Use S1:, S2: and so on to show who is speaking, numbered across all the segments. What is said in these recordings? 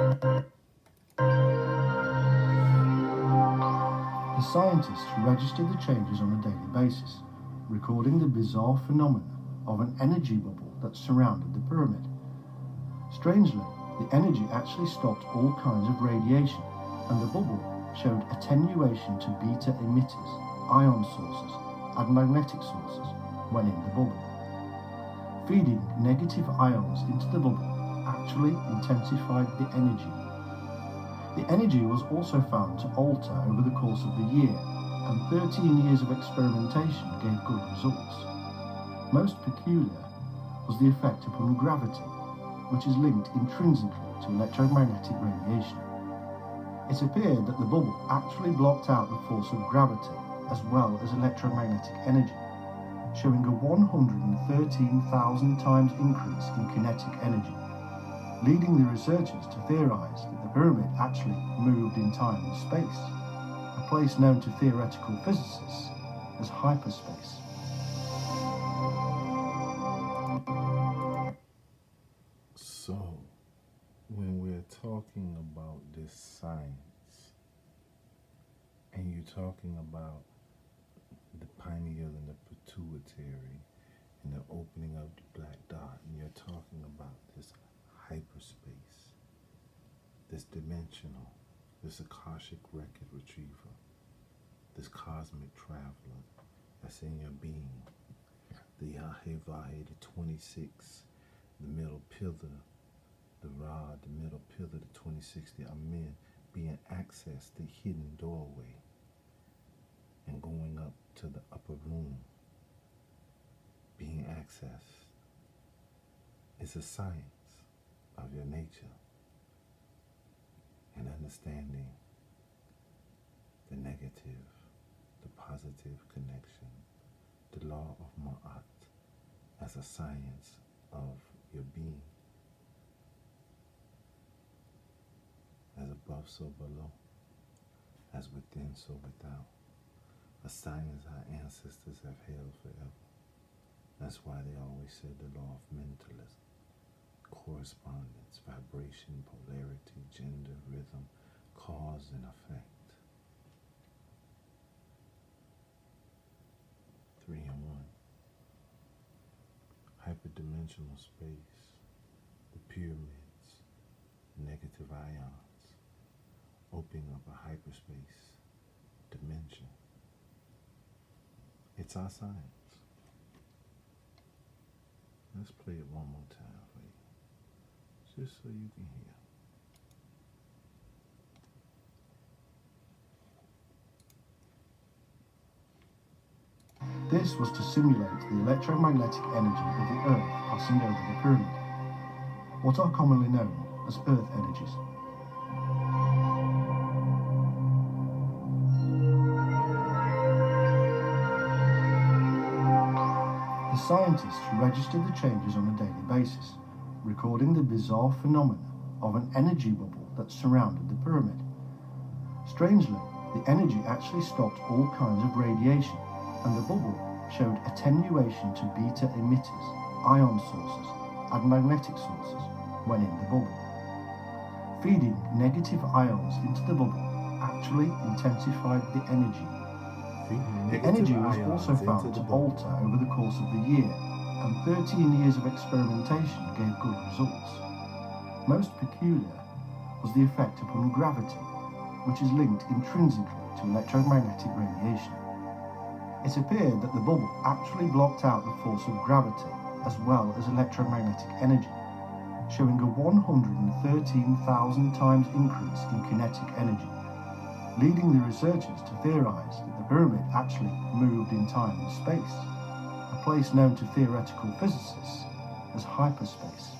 S1: The scientists registered the changes on a daily basis, recording the bizarre phenomena of an energy bubble that surrounded the pyramid. Strangely, the energy actually stopped all kinds of radiation, and the bubble showed attenuation to beta emitters, ion sources, and magnetic sources when in the bubble. Feeding negative ions into the bubble actually intensified the energy. The energy was also found to alter over the course of the year, and 13 years of experimentation gave good results. Most peculiar was the effect upon gravity, which is linked intrinsically to electromagnetic radiation. It appeared that the bubble actually blocked out the force of gravity as well as electromagnetic energy, showing a 113,000 times increase in kinetic energy, leading the researchers to theorize that the pyramid actually moved in time and space, a place known to theoretical physicists as hyperspace.
S2: So, when we're talking about this science, and you're talking about the pineal and the pituitary, and the opening of the black dot, and you're talking about this hyperspace, this dimensional, this Akashic record retriever, this cosmic traveler that's in your being, the Yahweh, the 26, the middle pillar, the rod, the middle pillar, the 26, the Amen, being accessed, the hidden doorway, and going up to the upper room, being accessed. It's a science of your nature and understanding the negative, the positive connection, the law of MAAT as a science of your being. As above, so below. As within, so without. A science our ancestors have held forever. That's why they always said the law of mentalism, correspondence, vibration, polarity, gender, rhythm, cause and effect. 3 in 1. Hyperdimensional space, the pyramids, negative ions, opening up a hyperspace dimension. It's our science. Let's play it one more time for you, just so you can hear.
S1: This was to simulate the electromagnetic energy of the Earth passing over the pyramid, what are commonly known as Earth energies. The scientists registered the changes on a daily basis, recording the bizarre phenomena of an energy bubble that surrounded the pyramid. Strangely, the energy actually stopped all kinds of radiation, and the bubble showed attenuation to beta emitters, ion sources, and magnetic sources when in the bubble. Feeding negative ions into the bubble actually intensified the energy. The energy was also found to alter over the course of the year, and 13 years of experimentation gave good results. Most peculiar was the effect upon gravity, which is linked intrinsically to electromagnetic radiation. It appeared that the bubble actually blocked out the force of gravity as well as electromagnetic energy, showing a 113,000 times increase in kinetic energy, leading the researchers to theorize that the pyramid actually moved in time and space, a place known to theoretical physicists as hyperspace.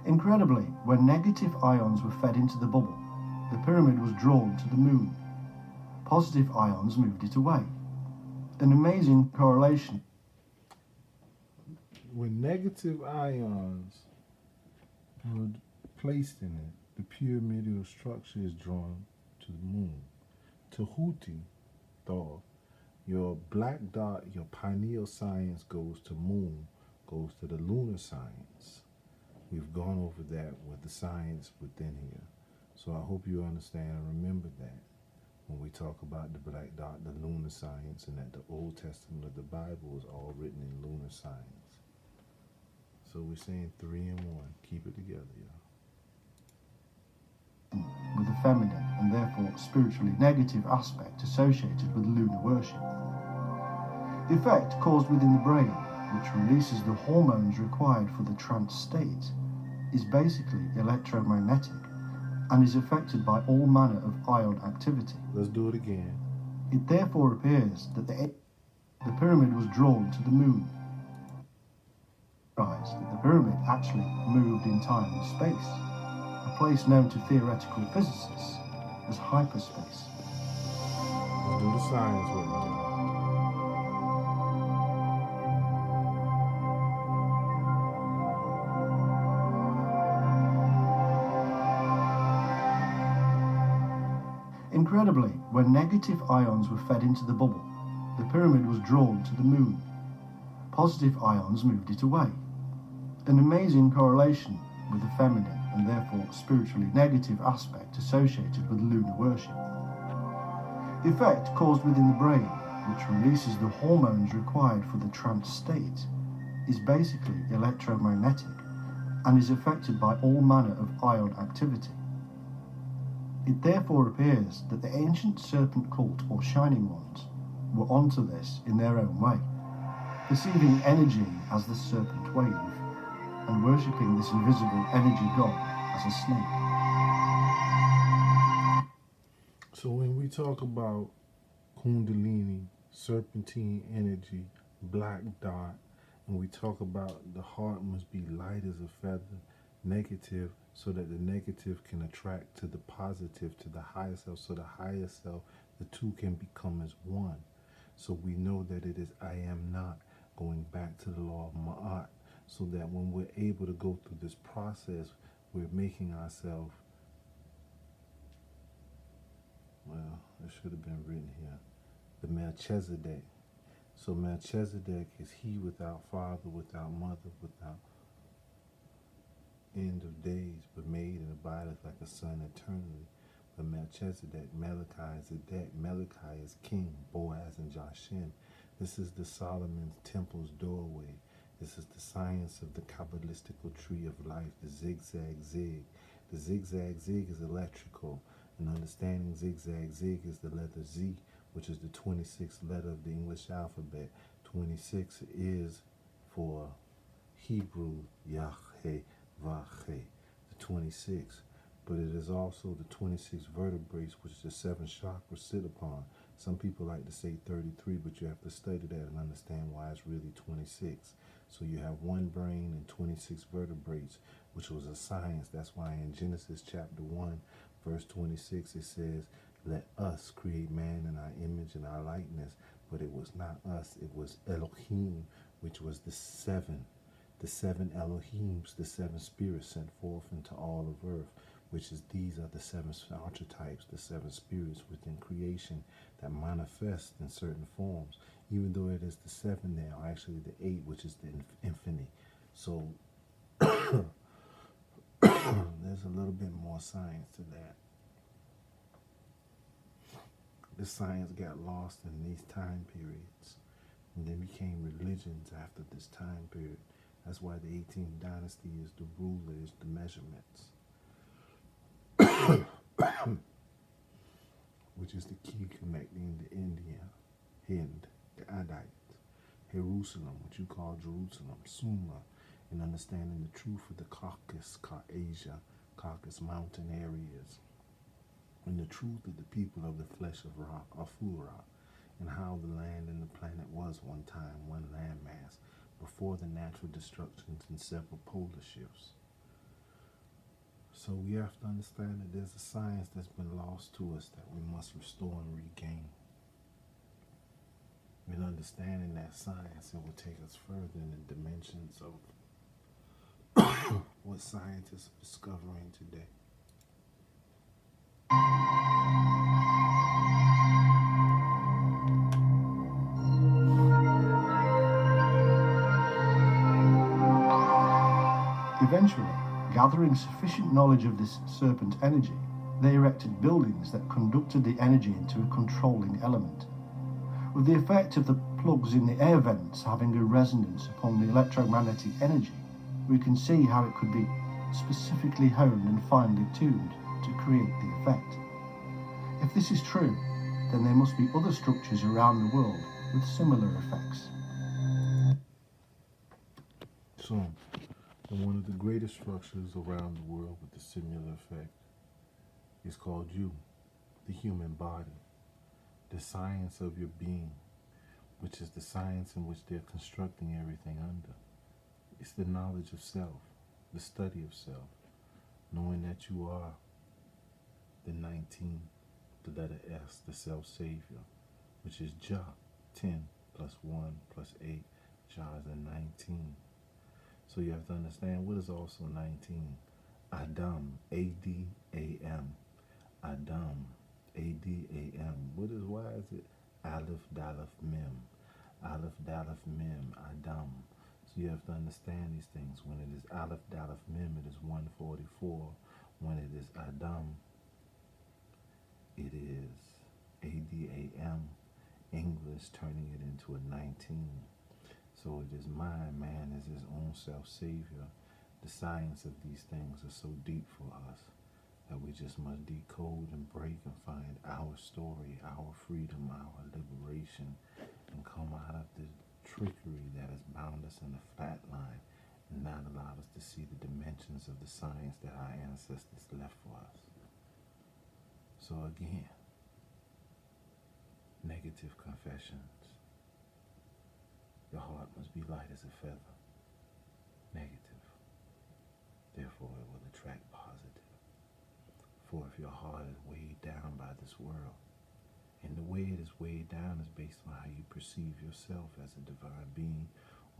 S1: Incredibly, when negative ions were fed into the bubble, the pyramid was drawn to the moon. Positive ions moved it away. An amazing correlation.
S2: When negative ions were placed in it, the pyramidal structure is drawn to the moon. Tahuti, Thor, your black dot, your pineal science goes to moon, goes to the lunar science. We've gone over that with the science within here. So I hope you understand and remember that when we talk about the black dot, the lunar science, and that the Old Testament of the Bible is all written in lunar science. So we're saying 3 and 1. Keep it together, y'all.
S1: With the feminine and therefore spiritually negative aspect associated with lunar worship. The effect caused within the brain, which releases the hormones required for the trance state, is basically electromagnetic and is affected by all manner of ion activity.
S2: Let's do it again.
S1: It therefore appears that the pyramid was drawn to the moon. That the pyramid actually moved in time and space, a place known to theoretical physicists as hyperspace.
S2: Let's do the science with me, y'all.
S1: Incredibly, when negative ions were fed into the bubble, the pyramid was drawn to the moon. Positive ions moved it away. An amazing correlation with the feminine and therefore spiritually negative aspect associated with lunar worship. The effect caused within the brain, which releases the hormones required for the trance state, is basically electromagnetic and is affected by all manner of ion activity. It therefore appears that the ancient serpent cult or shining ones were onto this in their own way, perceiving energy as the serpent wave and worshipping this invisible energy god as a snake.
S2: So when we talk about Kundalini, serpentine energy, black dot, and we talk about the heart must be light as a feather, negative, so that the negative can attract to the positive, to the higher self, so the higher self, the two can become as one. So we know that it is I am not, going back to the law of MAAT, so that when we're able to go through this process, we're making ourselves, well, it should have been written here, the Melchizedek. So Melchizedek is he without father, without mother, without end of days, but made and abideth like a son eternally. But Melchizedek, Malachi is a deck. Malachi is king, Boaz and Jashin. This is the Solomon's temple's doorway. This is the science of the Kabbalistical tree of life, the zigzag zig. The zigzag zig is electrical, and understanding zigzag zig is the letter Z, which is the 26th letter of the English alphabet. 26 is for Hebrew, Yahweh, Vahe, the 26. But it is also the 26 vertebrae, which the 7 chakras sit upon. Some people like to say 33, but you have to study that and understand why it's really 26. So you have one brain and 26 vertebrae, which was a science. That's why in Genesis chapter 1, verse 26, it says, let us create man in our image and our likeness. But it was not us, it was Elohim, which was the seven Elohims, the 7 spirits sent forth into all of earth, which is these are the 7 archetypes, the 7 spirits within creation that manifest in certain forms. Even though it is the 7, there are actually the 8, which is the infinity. So there's a little bit more science to that. This science got lost in these time periods and then became religions after this time period. That's why the 18th dynasty is the rulers, the measurements, which is the key connecting the India, Hind, the Adite, Jerusalem, what you call Jerusalem, Sumer, and understanding the truth of the Caucasus, Asia, Caucasus mountain areas, and the truth of the people of the flesh of Ra, Afura, and how the land and the planet was one time one landmass before the natural destructions and several polar shifts. So we have to understand that there's a science that's been lost to us that we must restore and regain. In understanding that science, it will take us further in the dimensions of what scientists are discovering today.
S1: Eventually, gathering sufficient knowledge of this serpent energy, they erected buildings that conducted the energy into a controlling element. With the effect of the plugs in the air vents having a resonance upon the electromagnetic energy, we can see how it could be specifically honed and finely tuned to create the effect. If this is true, then there must be other structures around the world with similar effects.
S2: So, one of the greatest structures around the world with a similar effect is called you, the human body, the science of your being, which is the science in which they're constructing everything under. It's the knowledge of self, the study of self, knowing that you are the 19, the letter S, the self-savior, which is Jah, 10 plus 1 plus 8, Jah is a 19. So you have to understand what is also 19. Adam, A-D-A-M. Adam, A-D-A-M. Why is it Aleph, Daleth, Mem? Aleph, Daleth, Mem, Adam. So you have to understand these things. When it is Aleph, Daleth, Mem, it is 144. When it is Adam, it is A-D-A-M. English turning it into a 19. So it is man is his own self-savior. The science of these things is so deep for us that we just must decode and break and find our story, our freedom, our liberation, and come out of the trickery that has bound us in a flat line and not allowed us to see the dimensions of the science that our ancestors left for us. So again, negative confessions. Your heart must be light as a feather. Negative. Therefore, it will attract positive. For if your heart is weighed down by this world, and the way it is weighed down is based on how you perceive yourself as a divine being,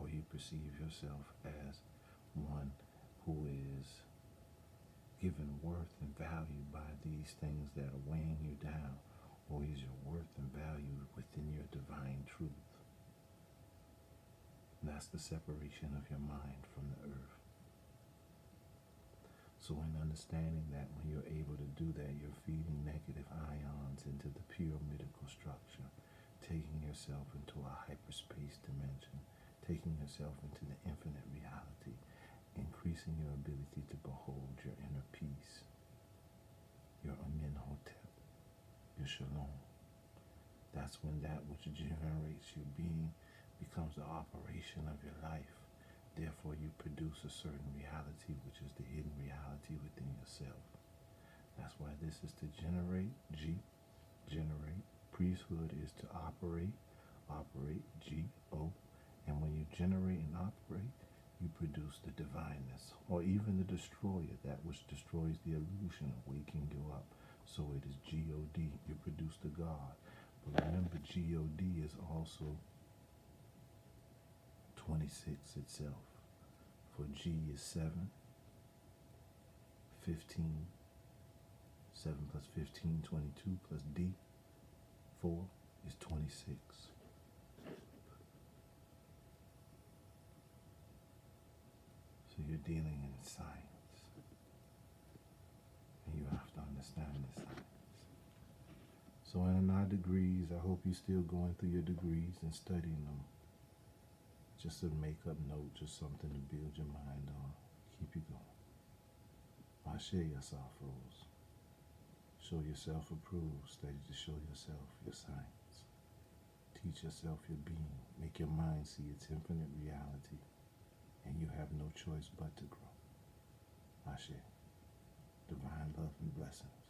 S2: or you perceive yourself as one who is given worth and value by these things that are weighing you down, or is your worth and value within your divine truth? And that's the separation of your mind from the earth. So in understanding that when you're able to do that, you're feeding negative ions into the pyramidal structure, taking yourself into a hyperspace dimension, taking yourself into the infinite reality, increasing your ability to behold your inner peace, your Amenhotep, your Shalom. That's when that which generates your being becomes the operation of your life. Therefore, you produce a certain reality, which is the hidden reality within yourself. That's why this is to generate, G, generate. Priesthood is to operate, G-O. And when you generate and operate, you produce the divineness, or even the destroyer, that which destroys the illusion of waking you up. So it is G-O-D, you produce the God. But remember, G-O-D is also 26 itself. For G is 7, 15, 7 plus 15, 22 plus D, 4 is 26. So you're dealing in science. And you have to understand the science. So in our degrees, I hope you're still going through your degrees and studying them. Just a make-up note, just something to build your mind on. Keep you going. Share yourself rules. Show yourself approved. Study to show yourself your science. Teach yourself your being. Make your mind see its infinite reality. And you have no choice but to grow. Ashe. Divine love and blessings.